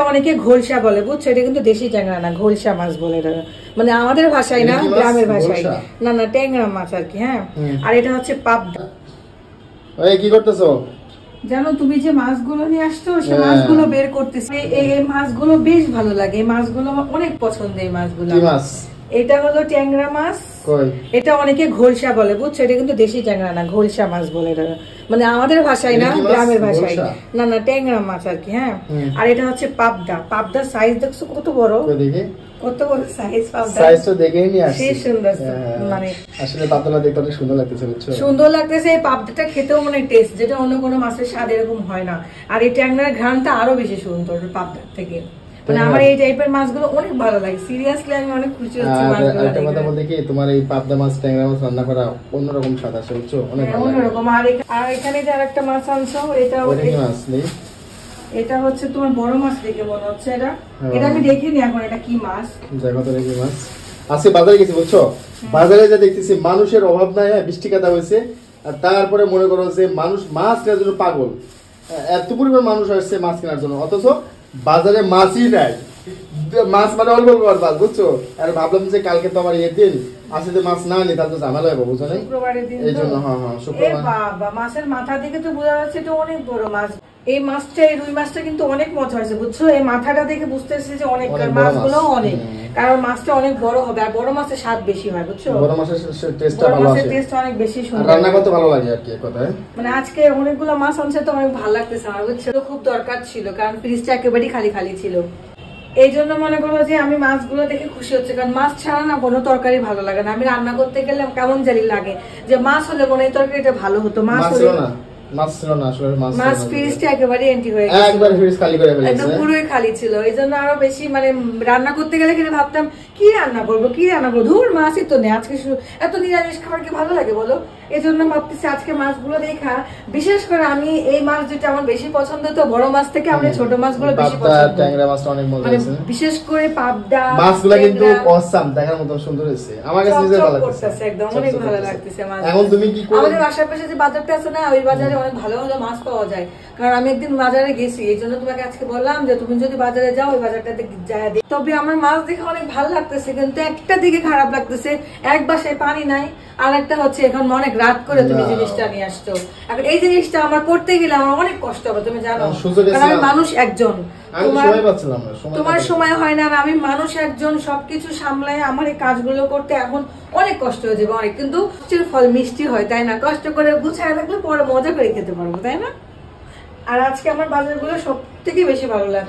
অনেকে ঘোলসা বলে, বুঝছো? এটা কিন্তু দেশি ট্যাংরা না, ঘোলসা মাছ বলে। মানে আমাদের ভাষায় না, গ্রামের ভাষায়। না না, ট্যাংরা মাছ আর কি। হ্যাঁ, আর এটা হচ্ছে পাবদা। কি করতেছো জানো তুমি যে মাছগুলো নিয়ে আসছো, সে মাছগুলো বের করতেছে। এই মাছগুলো বেশ ভালো লাগে, এই মাছগুলো আমার অনেক পছন্দ। এই মাছগুলো, এটা হলো ট্যাংরা মাছ। এটা অনেকে ঘোলসা বলে, বুঝছো? এটা কিন্তু দেশি ট্যাংরা না, ঘোলসা মাছ বলে। মানে আমাদের ভাষায় না, গ্রামের ভাষায়। না না, ট্যাংরা মাছ আর কি। হ্যাঁ, আর এটা হচ্ছে পাবদা। পাবদার সাইজ দেখছো কত বড়, কত বড় সাইজ। সাইজটা দেখেই নি আসছে, সুন্দর। মানে আসলে পাবদাটা দেখতে অনেক সুন্দর লাগতেছে, বুঝছো? সুন্দর লাগতেছে। এই পাবদাটা খেতেও মানে টেস্ট, যেটা অন্য কোনো মাছের স্বাদ এরকম হয় না। আর এই ট্যাংরার ঘ্রাণটা আরো বেশি সুন্দর পাবদার থেকে। মানে আমার এই টাইপের মাছগুলো অনেক ভালো লাগে। সিরিয়াসলি আমি অনেক খুশি হচ্ছি মাছগুলো দেখে। কথা বলতে কি, তোমার এই পাবদা মাছ, ট্যাংরা মাছ রান্না করা অন্যরকম স্বাদ আছে, বুঝছো? অনেক ভালো লাগে, অন্যরকম। আর এখানে যে আরেকটা মাছ আনছো, এটা মাছ নেই, এটা হচ্ছে তোমার বড় মাছ দেখে মনে হচ্ছে। এটা আমি দেখিনি এখন, এটা কি মাছ? দেখো তো কি মাছ। আজকে বাজারে গেছি, বুঝছো? বাজারে যা দেখতেছি মানুষের অভাব নাই, বৃষ্টি কাদা হয়েছে। আর তারপরে মনে করো যে মানুষ মাছ কেনার জন্য পাগল, এত পরিমাণ মানুষ আসছে মাছ কেনার জন্য, অথচ বাজারে মাছই নাই। মাছ মানে অল্প অল্প মাছ, বুঝছো? আর ভাবলাম যে কালকে তো আমার ইয়ের দিন, আজকে মাছ না নি তাহলে তো ঝামেলা হবে, বুঝছো? এই জন্য শুক্রবার। মাছের মাথা দেখে তো বোঝা যাচ্ছে এটা অনেক বড় মাছ। এই মাছটা, এই রুই মাছটা কিন্তু অনেক মজা হয়েছে, বুঝছো? এই মাথাটা দেখে বুঝতেছি যে অনেক, মাছগুলো অনেক, কারণ মাছটা অনেক বড় হবে। আর বড় মাছের স্বাদ বেশি হয়, বুঝছো? বড় মাছের টেস্টটা ভালো আসে, টেস্ট অনেক বেশি সুন্দর, রান্না করতে ভালো লাগে আর কি কথায়। মানে আজকে অনেকগুলো মাছ আনছে তো অনেক ভালো লাগতেছে আমার, বুঝছো? খুব দরকার ছিল, কারণ ফ্রিজটা একেবারেই খালি খালি ছিল। এই জন্য মনে করো যে আমি মাছগুলো দেখে খুশি হচ্ছে, কারণ মাছ ছাড়া না কোনো তরকারি ভালো লাগে না। আমি রান্না করতে গেলে কেমন জানি লাগে যে মাছ হলে মনে হয় তরকারিটা ভালো হতো। মাছ হলে মাছ ফ্রিজটা একেবারে এমটি হয়ে গেছে, একবার ফ্রিজ খালি করে ফেলেছে, একদম পুরোই খালি ছিল। এই জন্য আরো বেশি মানে রান্না করতে গেলে কিন্তু ভাবতাম কি রান্না করবো, ধুর মাছই তো নেই আজকে, এত নিরামিষ খাবার কি ভালো লাগে বলো? এই জন্য ভাবতেছি আজকে মাছগুলো দেখা, বিশেষ করে আমি এই মাছ যেটা আমার বেশি পছন্দ, তো বড় মাছ থেকে আমরা ছোট মাছগুলো বেশি পছন্দ। ট্যাংরা মাছটা অনেক মজা হয়েছে, বিশেষ করে পাবদা মাছগুলো কিন্তু অসাম, দেখার মতো সুন্দর হয়েছে। আমার কাছে নিজের ভালো লাগতেছে, একদম অনেক ভালো লাগতেছে মাছ। এখন তুমি কি করবে? আমাদের বাসার পাশে যে বাজারটা আছে না, ওই বাজারে অনেক ভালো ভালো মাছ পাওয়া যায়। কারণ আমি একদিন বাজারে গেছি, এই জন্য তোমাকে আজকে বললাম যে তুমি যদি বাজারে যাও ওই বাজারটাতে যায়। তবে আমার মাছ দেখে অনেক ভালো লাগতেছে, কিন্তু একটা দিকে খারাপ লাগতেছে, এক বাসায় পানি নাই, আর একটা হচ্ছে এখন অনেক রাত করে তুমি জিনিসটা নিয়ে আসছো। এখন এই জিনিসটা আমার করতে গেলে আমার অনেক কষ্ট হবে, তুমি জানো, কারণ আমি মানুষ একজন, তোমার সময় হয় না, আমি মানুষ একজন, সবকিছু সামলায় আমার এই কাজগুলো করতে এখন অনেক কষ্ট হয়ে যাবে অনেক। কিন্তু ফল মিষ্টি হয়, তাই না? কষ্ট করে গুছায় রাখলে পরে মজা করে খেতে পারবো, তাই না? আর আজকে আমার বাজারগুলো সব থেকে বেশি ভালো লাগে।